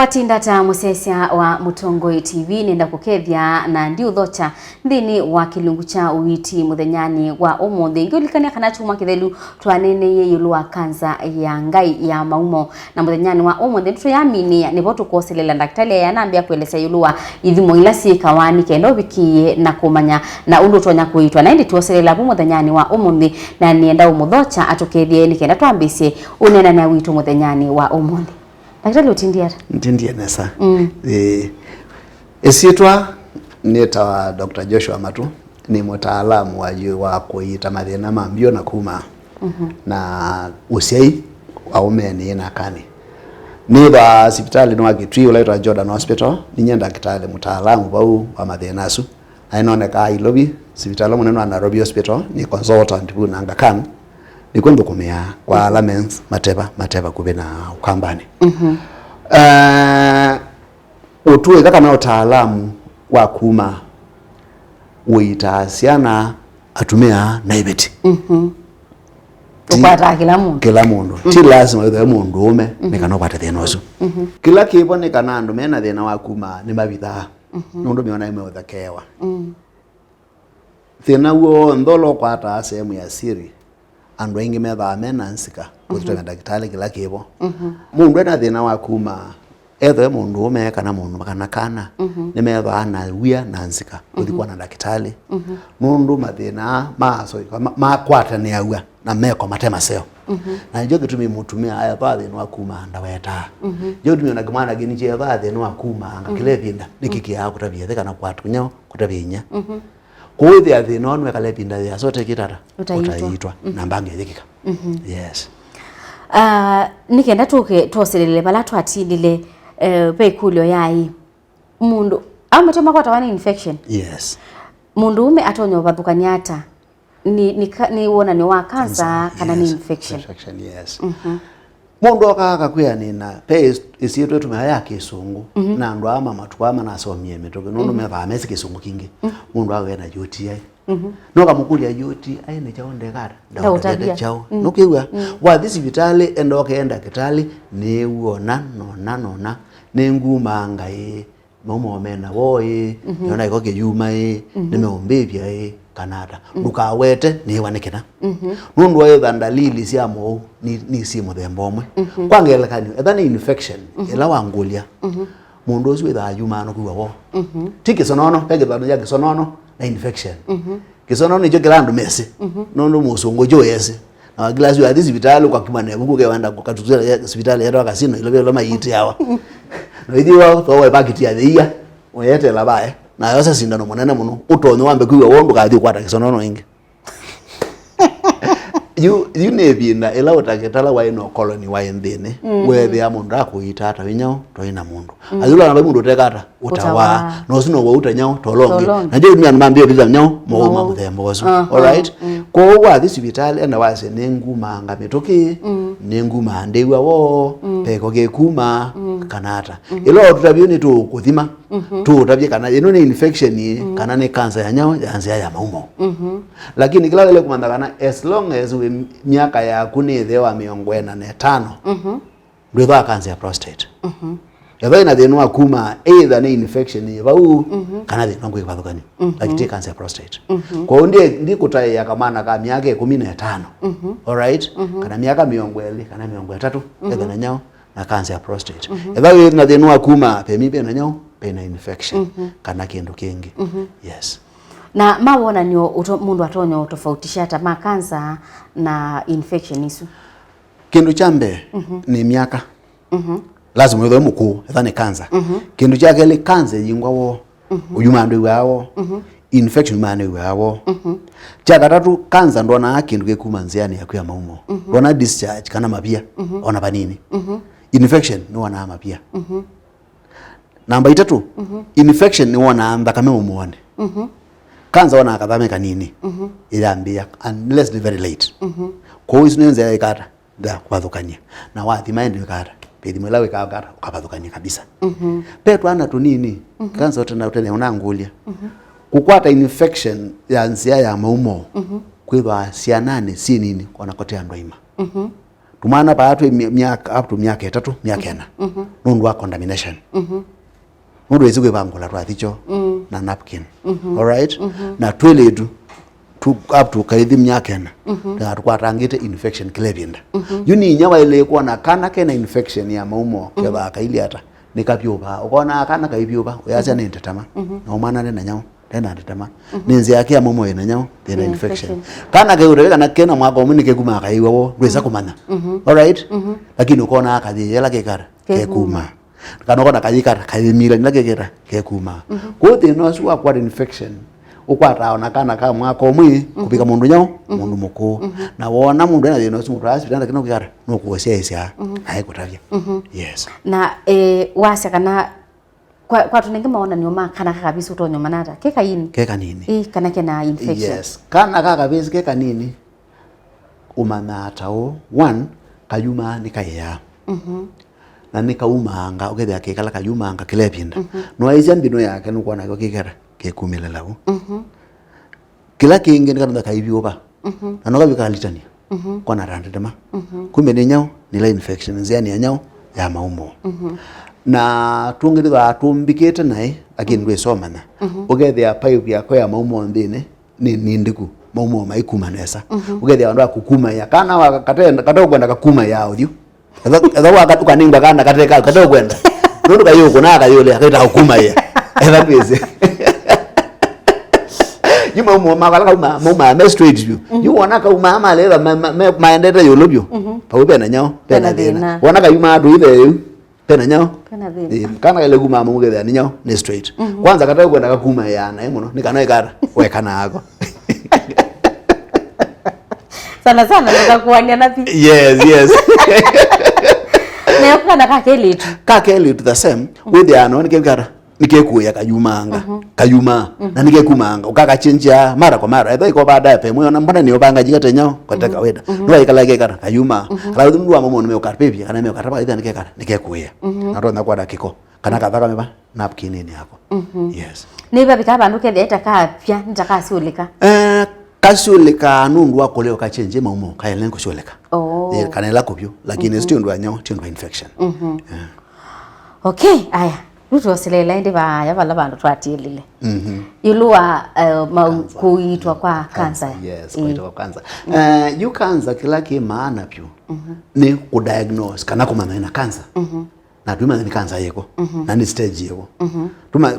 Watindata musesia wa Mutongoi TV nenda kukethia na ndi uthocha nthini wa kilungu cha Uiiti muthenyani wa umuthi ngiulikania kana chuma kithelu twaneneye yulu wa kanza ya Ngai ya Maumao na muthenyani wa umuthi tuyaminia nibo tukoselela daktari yanambia kueleza yulu wa ithimo ila sikawani kendo bikie na kumanya na undu tonya kuitwa na ndi tuoselela bu muthenyani wa umuthi na nienda umuthocha atukethie ni kenda twambisie unena na witu muthenyani wa umuthi. Daktari utindia? Ntindia nesa. Esitwa neta Dr. Joshua Matu ni mtaalamu wa kuita mathina mambio na kuma. Na usiai aumeni na kani. Ni ba hospitali no agitwi ulaitwa Jordan Hospital ni nyenda kitale mtaalamu bau wa mathina su. Ainoneka ilobi hospitali muneno na Nairobi Hospital ni consultant bu nanga kan. Ni kwendo kumea kwa lamens mateba kubena ukambani. Utuwe kaka na utaalamu wa kuma uitasiana atumia naibeti. Upata kila mundu. Ti lazima yothe mundu ume nikana upata thina ucio. Kila kibo nikana andu mena thina wa kuma ni mabitha. Nundu miona ime uthakewa. Thina uo ndolo kwata sehemu ya siri. Andu aingi metha amena nsika kutuwa daktari kila kibo. Mundu ena thina wa kuma ethe mundu ume kana mundu kana ni metha ana wia na nsika kuthikwa na daktari. Mundu mathina makwata ni aua na meko matema seo. Na njo gitumi mutumia aya thina wa kuma ndaweta. Njo gitumi na gimana gini je thina wa kuma anga kile binda nikiki ya kutabia kana kwatu nyo kutabinya. Kuthi athina onu ekale pinda ya sote kitara utaitwa na mbange yekika. Yes. Nikenda tuoselele bala twatilile pekulyo yai mundu amatema kwa tawani infection. Yes. Mundu ume atonyo bathukaniata ni wona ni wa kanza kana ni infection. Yes. Mundu akaka kuya nina pe isitwe tumaya kisungu na ndo ama matuama na somie metoke nundu meva amesi kisungu kingi mundu awe na joti ai noka mukulia joti ai ne chaonde kara ndawutade chao nokiwa wa this vitale endo kaenda kitali ne uona nona ne nguma Ngai Maumao mena boy yona iko kiyuma ne meombebia Kanada ndukawete ni wanekena nundu wa dalili cia mo ni si muthemba omwe kwangelekani ethani infection ela wangulia mundu ucio itha yuma no kuwa wo tiki sonono pegethano ya kisonono na infection kisonono ijo kirandu mesi nundu musungu jo yesi na glasi ya hospitali kwa kimane buku ke wanda kukatuzela hospitali ya kasino ile lo mayiti yawa no idiwa to wa pakiti ya thia oyete labae na yose sindano munene muno utonyo wambe kuwa wondu kathi kwata kisonono ingi you nebina ela utaketala wa ino colony wa endene where ya mundu akuitata winyao toina mundu azula na mundu tekata utawa no sino wa utanyao tolonge na je mya mbambio biza nyao mo muthembozo all right ko wa this vitali enda wase nenguma ngametoke nenguma ndewa wo peko ke kuma kanata ilo tutabioni tu kuthima tu tabye kana ino ni infection kana ni cancer ya nyao yanzia ya Maumao lakini kila ile kumandakana as long as we miaka ya kunithewa 45 ndio tha cancer ya prostate yaba ina thina kuma either ni infection yabau kana thina ngwe kwathukani like cancer ya prostate kwa ndi kutai ya kamana ka miaka 15 all right kana miaka 20 kana 30 ethana nyao na cancer ya prostate yaba ina thina kuma pemibe na nyao pena infection kana kindu kingi yes. Na mawona ni mundu atonyo tofautisha hata makanza na infection isu. Kindu chambe ni miaka. Lazima uwe mukuu ethane kanza. Kindu chake ile kanza yingwa wo. Uyuma ndo wao. Infection mane wao. Chaka tatu kanza ndo na kindu kekumanziani ya kuya Maumao. Wana discharge kana mapia ona banini. Infection ni wana mapia. Namba 3 infection ni wana amba kama umuone. Kanza wana akathame kanini ilambia unless very late kwa hiyo sinenze ya ikata da kwathukania na wathi maende ikata pedi mwelawe ikata ukapathukania kabisa petu ana tunini kanza utena utene unangulia kukwata infection ya nzia ya Maumao kwitwa cia nane si nini kona kote andwaima tumana paatwe miaka up to miaka 3 miaka 4 nundu wa contamination nundu ezigwe bangula twathicho na napkin all right na toilet to up to kaithi miaka 4 na tukwatangite infection kilebinda yuni nyawa ile kwa na kana kena infection ya Maumao keba kaili hata nikapyoba ukona kana kaipyoba uyacha ni ntetama na umana ne na nyawo tena ntetama ninzi yake ya Maumao ina nyawo tena infection kana kaure kana kena mwako muni kekuma kaiwo rweza kumana all right lakini ukona akathi yela kekara kekuma kana ukona kajikara kaimira ndakekera kekuma kote no swa kwa infection ukwata ona kana ka mwako mwi kupika mundu nyawo mundu muko na wona mundu ena thino simu rasi bitanda kino kikara no kuosia isia ai kutavya yes na wase kana kwa tunenge maona ni oma kana kabisa utonyo manata keka nini kana kena infection yes kana kabisa keka nini umanata o one kayuma nikaya na nikaumanga ukethia kekala kayumanga kilepinda no aizia mbino yake no kuona kikara kekumelela kila kingi nikana kaibyoba na noka bikalitania kona randema kumbe ni nyao ni la infection nzia ni nyao ya Maumao na tungirwa tumbikete nae lakini ndwe somana ukethia pipe yako ya Maumao ndine ni ndiku Maumao maikumanesa ukethia ndo akukuma ya kana wakatenda kwenda kakuma yao dio etha wakati kaninga kana kateka katenda kwenda ndo kayo kuna kayole akaita hukuma ya etha kweze you Maumao Maumao straight you wana ka umama lela maendete yolobyo paupe na nyao pena dena wana ka yuma adu ile pena nyao kana ile kuma mungere ni nyao ni straight kwanza kataka kwenda kakuma yana muno nikana ikara wekana yako sana nikakuania na pi yes na kana kakelitu the same with the ano nikekara nikekuya kayuma na nikekumanga ukakachinja mara kwa mara etho iko baada pe moyo na mbona ni obanga jikate nyao kwataka weda ndo ikala kekara kayuma ala ndu wa momo nimekarpepi kana nimekarapa ida nikekara nikekuya na ndo nakwa dakiko kana kathaka meba napkin ni yako yes niba bikaba nduke theta kapya ntakasiulika kasulika nundu wako leo kachenje Maumao kaelengo sulika kana la kopyo lakini sio ndo nyao tio infection okay aya ruto silela ende ba yabala bantu twatilile yulua kuitwa kwa cancer yes kuitwa cancer you cancer kila maana pyo ni ku diagnose kana kumana ina cancer na tuma ni cancer yeko na ni stage yeko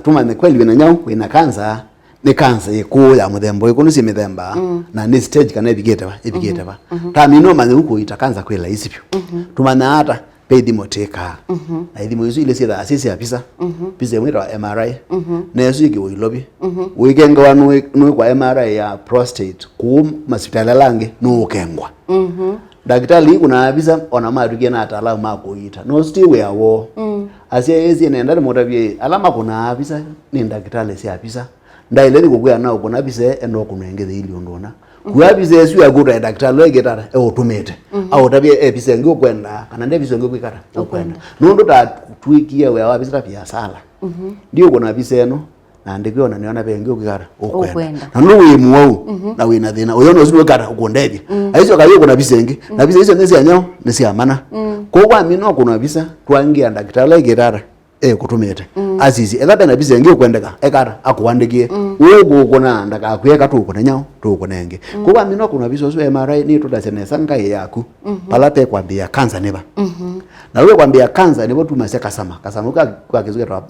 tuma ni kweli wina nyao ina cancer ni cancer yeko ya muthembo yeko nusi mithemba na ni stage kana ebigeta ba tamino mane uko ita cancer kwela isipyo tuma na hata pedi moteka na idimo yuzu ile sida asisi ya pisa pisa mwira MRI na yesu yiki uilobi uikenga wanu kwa MRI ya prostate ku hospitali lange no ukengwa daktari kuna pisa ona madukia na ataalamu makoita no still we awo asia yezi nenda motabie alama kuna pisa ni daktari sia pisa ndaile kukuya nao kuna pisa endo kunengeze ili ondona kuabise yesu ya gura daktari lo getara otumete au tabie epise ngio kwenda kana ndebise ngio kwikara okwenda nondo ta twikia we wabisa pia sala ndio kuna pise eno na ndikio na niona be ngio kwikara okwenda na no we muwau na we na thina uyo no zino kara ukondeje aizo kayo kuna pise ngi na pise hizo nesi anyao nesi amana ko kwa mino kuna pisa twangia daktari lo getara kutumete azizi elada na pise ngio kwendeka ekara akuwandikie ugo kuna ndaka kuyeka tu kuna nyao tu kunenge kuba mino kuna biso so MRI ni tudasenesa Ngai yaku palate kwambia cancer neba na wewe kwambia cancer nebo tumaseka kasama kwa kizuka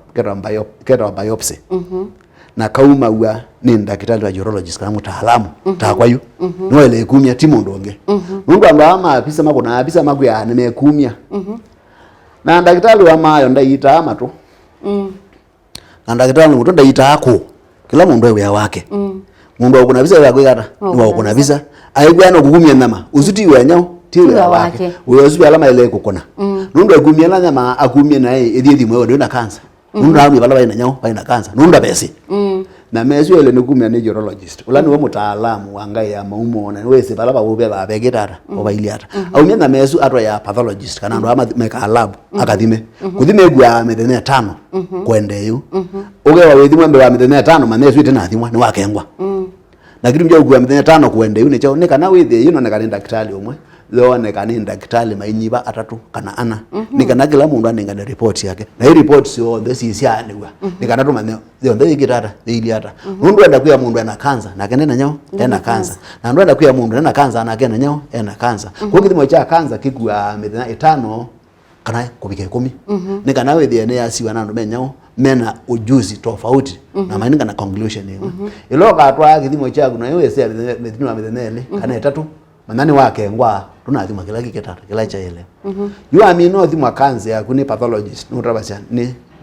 kera biopsy na kauma uwa ni daktari wa urologist kama mtaalamu takwayo no ile kumia timo ndonge mundu amba apisa makona apisa makuya nimekumia na daktari wa mayo ndaita amato na daktari muto ndaita ako kila mundu wewe wake mundu akuna visa ya kwigata ni wakuna visa aigwana kukumia nyama usuti wenyao tiwe wake uyo usuti alama ile kukona nundu akumia na nyama akumia naye edhithi mwewe ndio na cancer nundu hamu balaba ina nyao ina cancer nundu abesi na mezu ile nikumia ni urologist ulani we mutaalamu wa Ngai ya Maumao na wese balaba wobe ba begitara oba iliata au nyana mezu atwa ya pathologist kana ndo ama meka lab akathime kuthime gwa methene 5 kwende yu ugewa withimwe mbe wa methene 5 manezu ite na thimwa ni wakengwa na kitu mja gwa methene 5 kwende yu ni chao ni kana withi yu no kana daktari omwe lone kanini daktari mainyiba atatu kana ana nikana kila mundu anengana report yake na hii report sio this is yanwa nikana tu manyo ndio ikitata ili ata mundu enda kuya mundu ana kanza na kenena nyao ena kanza na ndo enda kuya mundu ena kanza na kenena nyao ena kanza kwa kithimo cha kanza kikua mithina 5 kana kubike 10 nikana we DNA asiwa na ndo menyao mena ujuzi tofauti na maana kana conclusion hiyo iloka atwa kithimo cha kuna wewe sia mithina wa mithenele kana 3 manani wake ngwa tunathima kila kiketatu kila cha ile you amino thima kanza ya kuni pathologist no trabasya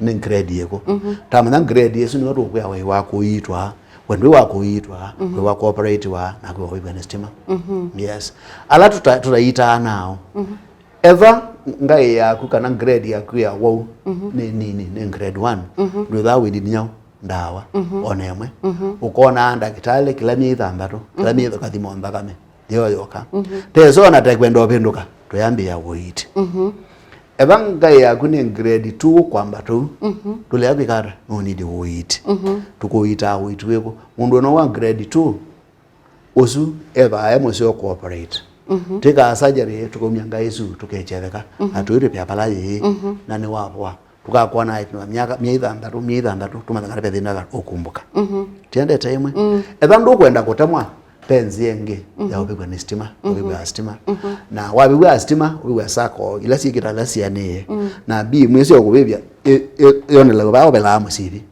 ni grade yeko tamana grade yesu ni watu kwa wewe wako itwa wendo wako itwa we wako operate wa na kwa wewe estima yes ala tutaita nao ever ngai ya kukana grade ya kuya wow ni grade 1 ndotha we did nyao ndawa onemwe ukona ndakitale kila miitha mbato kila miitha kathimo mbakame yo yoka tezo na tekwendo pinduka toyambia Uiiti evanga ya kuni grade 2 kwamba tu tule abikara no need Uiiti tukoita Uiiti weko mundu no wa grade 2 osu eva emosio cooperate tika surgery tukomya Ngai tukecheveka atuire pya palaye na ni wapo tukakwa na miaka miitha ndatu tumathangara pe thina ukumbuka tiende time etha ndu kwenda kutemwa penzi yenge ya ubigwa ni stima ubigwa stima na wabigwa stima ubigwa sako ila sikita la siane na bi mwezi okubibya yonela ba bela musibi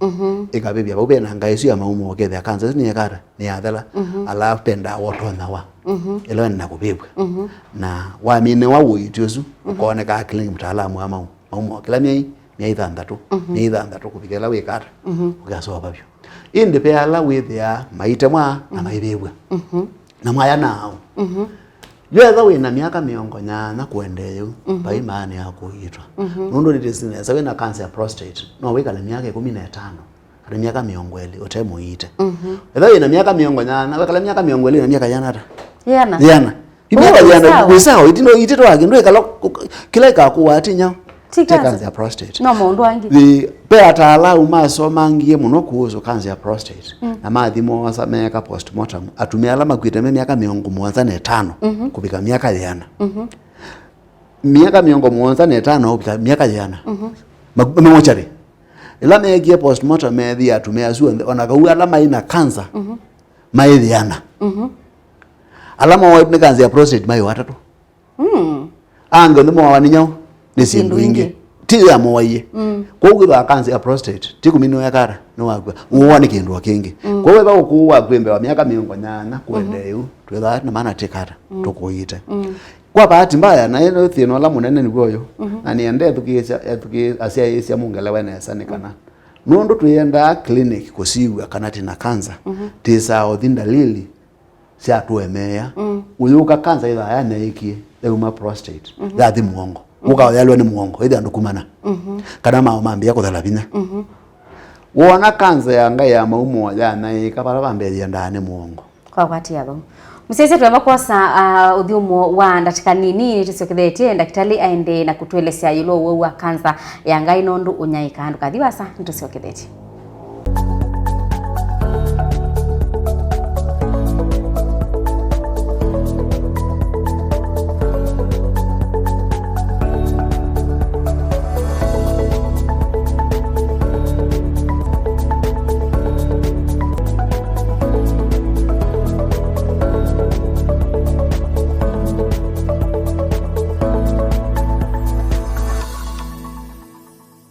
ikabibya ba ubena Ngai ya Maumao kethe kanza ni yakara ni athela ala penda wotona wa elo na kubibwa na wamine wa Uiiti usu ukoneka clinic mtaalamu wa Maumao kila miaitha ndatu kubigela wekara ugaso babyo indi pe ala with ya maitemwa na maibebwa na maya nao yetha wina miaka miongo nyana kuendeyo pa imani yako yitwa nundu nditisine sawe na cancer ya prostate no wika na miaka 15 kana miaka miongo eli otemo yite yetha wina miaka miongo nyana wika la miaka miongo eli na miaka yana yana imiaka yana wisao itino yitito ake ndo kila ikakuwa atinya cancer ya prostate no mundu wangi the beata ala maso mangie muno kuzo cancer ya prostate na mathimo asameka postmortem atumia alama kuiteme miaka 75 kubika miaka yana miaka 75 kubika miaka yana mamochari ila megie postmortem methi atumia zuo onagaua alama ina cancer maithi yana alama wa ni cancer ya prostate mai watatu ango ndimo waninyao nisindu ingi tiya moye kwa ugiba cancer ya prostate tikumino yakara no wakwa uwani kindu kingi kwa wewe bakuwa kwembe wa miaka 80 kuendeyo twetha na maana tikara tukuite kwa bahati mbaya na eno thino la munene ni goyo na niende asia yesia mungelewa na sanikana nundu tuyenda clinic kusiwa kanati na cancer tisa othinda lili sia tuemea uyuka cancer ila yana iki uma prostate that muongo muka yalwa ni muongo ida ndukumana kana maombi yako dhalabina wona cancer ya Ngai ya Maumao yana ikapara bambeli ndane muongo kwa kwati yabo musese twamba kwasa uthiumo wa ndatika nini tisokethete daktari aende na kutuelesea yulo wa cancer ya Ngai nondu unyaika andu kathiwasa ntusokethete